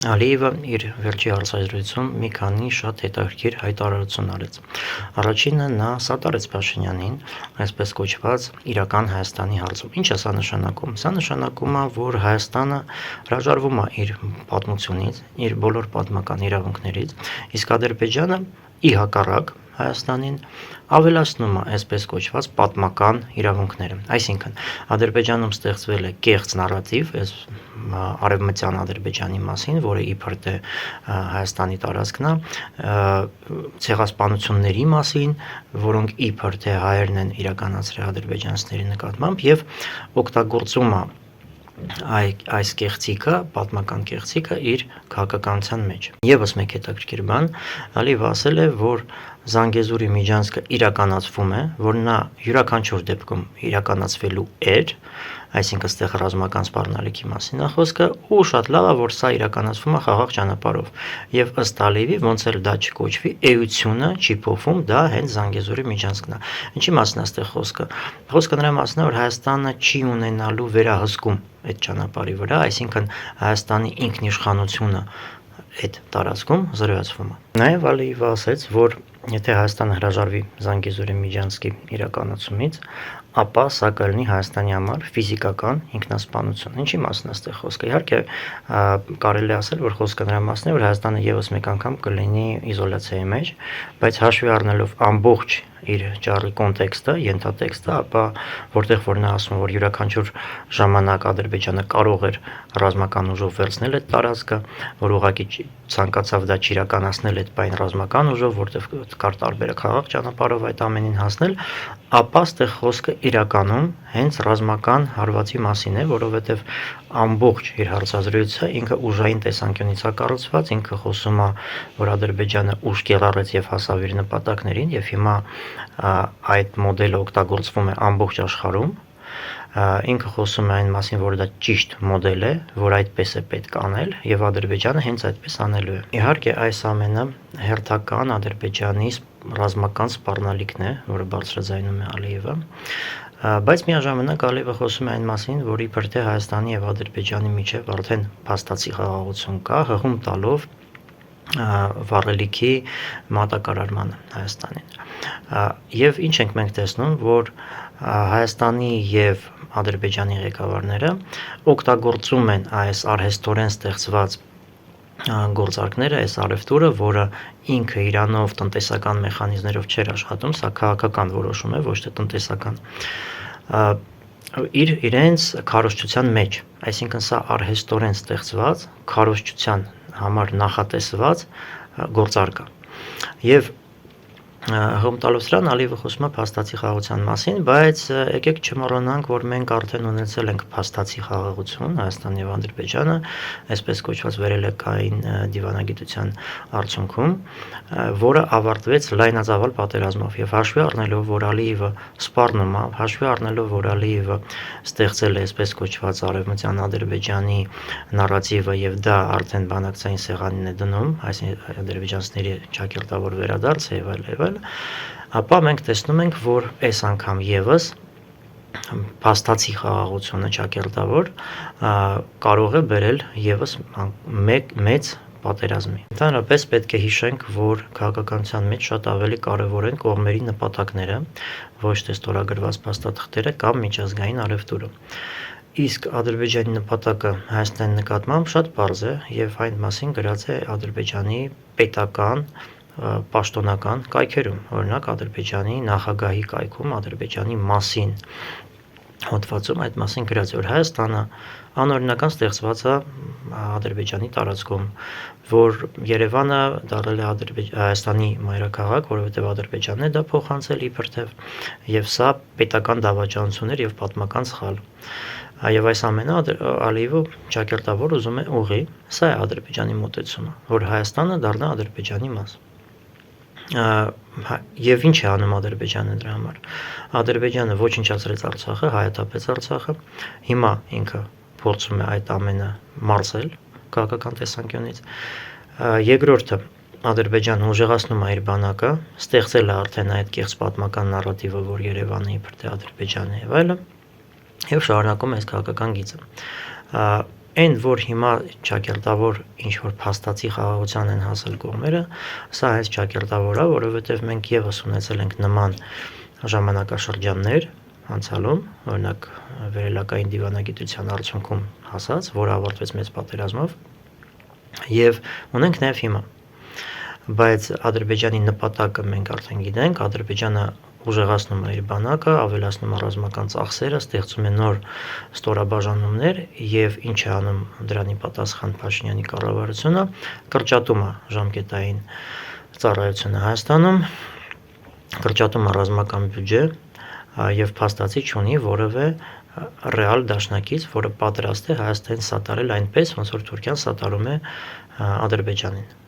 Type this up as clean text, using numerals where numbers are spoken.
Ալիևը իր վերջի հարցազրույցում մի քանի շատ հետաքրքիր հայտարարություն արեց։ Առաջինը նա սատարեց Փաշինյանին, այսպես կոչված իրական Հայաստանի հարցում։ Ինչ է սա նշանակում։ Սա նշանակում է, որ Հայաստանը հրաժարվում է իր պատմությունից, իր բոլոր պատմական իրավունքներից, իսկ Ադրբեջանը ի հակառակ Հայաստանին ավելացնում է այսպես կոչված պատմական իրավունքները։ Այսինքն Ադրբեջանում ստեղծվել է կեղծ նարատիվ այս արևմտյան Ադրբեջանի մասին, որը իբր թե Հայաստանի տարածքն է, ցեղասպանությունների մասին, որոնք իբր թե հայերն են իրականացրել ադրբեջանցիների նկատմամբ եւ օգտագործում է այս կեղծիքը, պատմական կեղծիքը իր քաղաքականության մեջ։ Եվս մեկ հետաքրքիր բան, Ալիևը ասել է, որ Զանգեզուրի միջանցքը իրականացվում է, որ նա յուրաքանչյուր դեպքում իրականացվելու էր, այսինքն ստեղ ռազմական սպառնալիքի մասին է խոսքը, ու շատ լավ է, որ սա իրականացվում է խաղաղ ճանապարհով։ Եվ ըստ Ալիևի, ոնց էլ դա չկոչվի, էությունը չի փոխվում, դա հենց Զանգեզուրի միջանցքն է։ Ինչի մասին է ստեղ խոսքը։ Խոսքը նրա մասին է, որ Հայաստանը չի ունենալու վերահսկում այդ ճանապարհի վրա, այսինքն Հայաստանի ինքնիշխանությունը այդ տարածքում զրոյացվում է։ Նաև Ալիևը ասաց, որ եթե Հայաստանը հրաժարվի Զանգեզուրի միջանցքի իրականացումից, ապա սա կլինի Հայաստանի համար ֆիզիկական ինքնասպանություն։ Ինչի մասին է ստեղ խոսքը։ Իհարկե, կարելի է ասել, որ խոսքը նրա մասին է, որ Հայաստանը եւս մեկ անգամ կլինի իզոլյացիայի մեջ, բայց հաշվի առնելով ամբողջ իր ճառի կոնտեքստը, ենթատեքստը, ապա որտեղ որ նա ասում է, որ յուրաքանչյուր ժամանակ Ադրբեջանը կարող էր ռազմական ուժով վերցնել այդ տարածքը, որ ուղղակի ցանկացավ դա չիրականացնել այդ բայն ռազմական ուժով, որտեղ կար տարբեր խաղաղ ճանապարհով այդ ամենին հասնել, ապա ստեղ խոսքը իրականում հենց ռազմական հարվածի մասին է, որովհետև ամբողջ իր հարցազրույցը ինքը ուժային տեսանկյունից է կառուցված, ինքը խոսում է, որ Ադրբեջանը ուժ կիրառեց եւ հասավ իր նպատակներին եւ հիմա այդ մոդելը օգտագործվում է ամբողջ աշխարհում։ Ինքը խոսում է այն մասին, որ դա ճիշտ մոդել է, որ այդպես է պետք անել եւ Ադրբեջանը հենց այդպես անելու է։ Իհարկե այս ամենը հերթական Ադրբեջանի ռազմական սպառնալիքն է, որը բարձրաձայնում է Ալիևը, բայց միաժամանակ Ալիևը խոսում է այն մասին, որ իբր թե Հայաստանի եւ Ադրբեջանի միջեւ արդեն փաստացի խաղաղություն կա, հղում տալով վառելիքի մատակարարմանը Հայաստանին։ Եվ ինչ ենք մենք տեսնում, որ Հայաստանի եւ Ադրբեջանի ղեկավարները օգտագործում են այս արհեստորեն ստեղծված գործարքները, այս արևտուրը, որը ինքը իրանով տնտեսական մեխանիզմներով չէր աշխատում, սա քաղաքական որոշում է, ոչ թե տնտեսական, իրենց քարոզչության մեջ, այսինքն սա արհեստորեն ստեղծված, քարոզչության համար նախատեսված գործարք է։ Եվ հոմտալով սրան Ալիևը խոսում է փաստացի խաղաղության մասին, բայց եկեք չմոռանանք, որ մենք արդեն ունեցել ենք փաստացի խաղաղություն Հայաստանի եւ Ադրբեջանը, այսպես կոչված վերելակային դիվանագիտության արդյունքում, որը ավարտվեց լայնածավալ պատերազմով եւ հաշվի առնելով, որ Ալիևը սպառնում է, հաշվի առնելով, որ Ալիևը ստեղծել է այսպես կոչված արևմտյան Ադրբեջանի նարատիվը եւ դա արդեն բանակցային սեղանին է դնում, այսինքն ադրբեջանցիների ճակերտավոր վերադարձ եւ այլ, ապա մենք տեսնում ենք, որ այս անգամ եւս փաստացի խաղաղությունը ճակերտավոր կարող է բերել եւս մեծ պատերազմի։ Ընդհանրապես պետք է հիշենք, որ քաղաքականության մեջ շատ ավելի կարևոր են կողմերի նպատակները, ոչ թե ստորագրված փաստաթղթերը կամ միջազգային առևտուրը։ Իսկ Ադրբեջանի նպատակը Հայաստանի նկատմամբ շատ պարզ է եւ այն մասին գրած է Ադրբեջանի պետական պաշտոնական կայքերում, օրինակ Ադրբեջանի նախագահի կայքում Ադրբեջանի մասին հոդվածում այդ մասին գրած է, որ Հայաստանը անօրինական ստեղծված է Ադրբեջանի տարածքում, որ Երևանը դարձել է Հայաստանի մայրաքաղաք, որովհետև Ադրբեջանն է դա փոխանցել իբր թե եւ սա պետական դավաճանություն էր եւ պատմական սխալ։ Եվ այս ամենը Ալիևը ճակերտավոր ուզում է ուղի, սա է Ադրբեջանի մոտեցումը, որ Հայաստանը դառնա Ադրբեջանի մաս։ Եվ ինչ է անում Ադրբեջանը դրա համար։ Ադրբեջանը ոչնչացրեց Արցախը, հայաթափեց Արցախը, հիմա ինքը փորձում է այդ ամենը մարզել քաղաքական տեսանկյունից։ Երկրորդը Ադրբեջանը ուժեղացնում է իր բանակը, ստեղծել է արդեն այդ կեղծ պատմական նարատիվը, որ Երևանը իբր թե Ադրբեջանն է եւ այլն, եւ շարունակում է այս քաղաքական գիծը։ Այն, որ հիմա ճակերտավոր ինչ-որ փաստացի խաղաղության են հասել կողմերը, սա հենց ճակերտավոր է, որովհետև մենք ևս ունեցել ենք նման ժամանակաշրջաններ անցյալում, օրինակ վերելակային դիվանագիտության արդյունքում հասած, որը ավարտվեց մեծ պատերազմով, եւ ունենք նաեւ հիմա։ Բայց Ադրբեջանի նպատակը մենք արդեն գիտենք, Ադրբեջանը ուժեղացնում է իր բանակը, ավելացնում է ռազմական ծախսերը, ստեղծում է նոր ստորաբաժանումներ եւ ինչ է անում դրանի պատասխան Փաշինյանի կառավարությունը, կրճատում է ժամկետային ծառայությունը Հայաստանում, կրճատում է ռազմական բյուջե եւ փաստացի չունի որևէ ռեալ դաշնակից, որը պատրաստ է Հայաստանին սատարել այնպես, ոնց որ Թուրքիան սատարում է Ադրբեջանին։